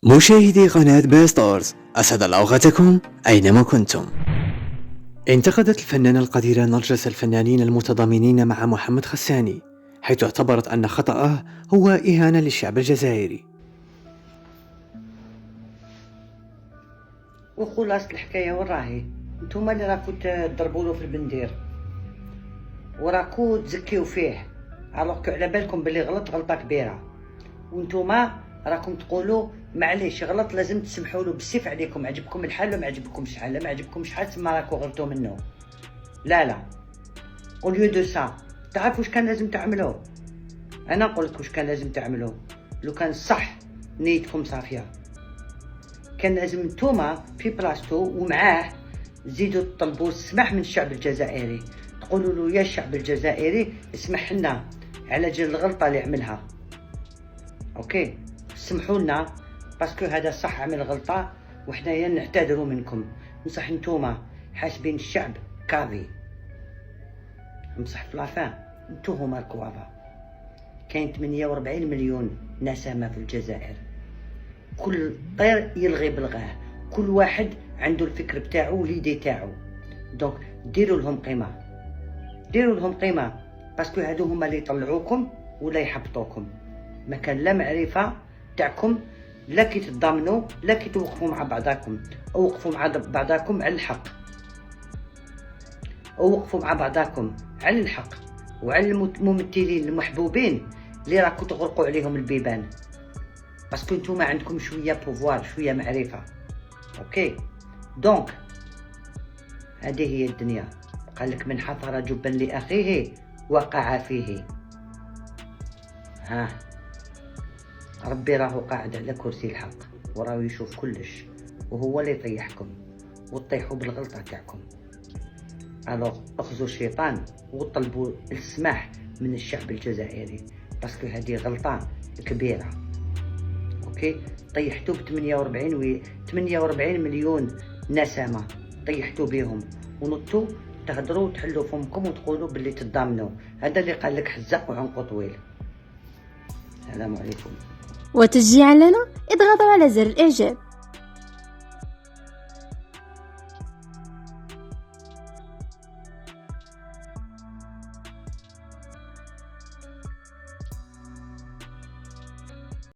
مشاهدي قناة باستارز، أسعد الله أوقاتكم أينما كنتم. انتقدت الفنانة القديرة نرجس الفنانين المتضامنين مع محمد خساني، حيث اعتبرت أن خطأه هو إهانة للشعب الجزائري. وخلاص الحكايه وراهي نتوما اللي راكو تضربوا له في البندير وراكو تزكيو فيه، الوغ على بالكم بلي غلط غلطه كبيره، وانتوما راكم تقولوا معليش غلط لازم تسمحوا له بالسيف عليكم. عجبكم الحال ولا ما عجبكمش الحال؟ ما عجبكمش حال تما راكو غلطوا منه. لا اوليو دو سا تعرفوا واش كان لازم تعملوا؟ انا نقول لكم واش كان لازم تعملوا. لو كان صح نيتكم صافيه كان لازم نتوما في بلاصتو ومعاه زيدوا تطلبوا السماح من الشعب الجزائري، تقولوا له يا الشعب الجزائري اسمح لنا على جال الغلطه اللي عملها. اوكي سمحوا لنا باسكو هذا صح عمل غلطه وحنايا نعتذروا منكم. بصح نتوما حاسبين الشعب كافي، بصح في لافان نتو هما الكوافا. كاين 48 مليون نسمه في الجزائر، كل طير يلغي بلغاه، كل واحد عنده الفكر بتاعو وليدي تاعو. دونك ديروا لهم قيمه، ديروا لهم قيمه، باسكو هادو هما اللي يطلعوكم ولا يحبطوكم. ما كان لا معرفه تاعكم، لا كي تضامنوا لا كي توقفوا مع بعضاكم، او وقفوا مع بعضاكم على الحق، او وقفوا مع بعضاكم على الحق وعلى الممثلين المحبوبين اللي راكم تغرقوا عليهم البيبان، باسكو نتوما عندكم شويه بوفوار شويه معرفه. اوكي دونك هذه هي الدنيا. قال لك من حفر جبا لاخيه وقع فيه. ها ربي راهو قاعد على كرسي الحق وراهو يشوف كلش، وهو اللي يطيحكم وتطيحوا بالغلطه تاعكم. الوغ اخذوا الشيطان وطلبوا السماح من الشعب الجزائري، باسكو هذه غلطه كبيره. اوكي طيحتوا ب 48 مليون نسمه، طيحتوا بهم ونطوا تهضروا وتحلوا فمكم وتقولوا باللي تضامنوا. هذا اللي قال لك حزق وعنقه طويل. السلام عليكم. وتشجيعا لنا اضغطوا على زر الإعجاب.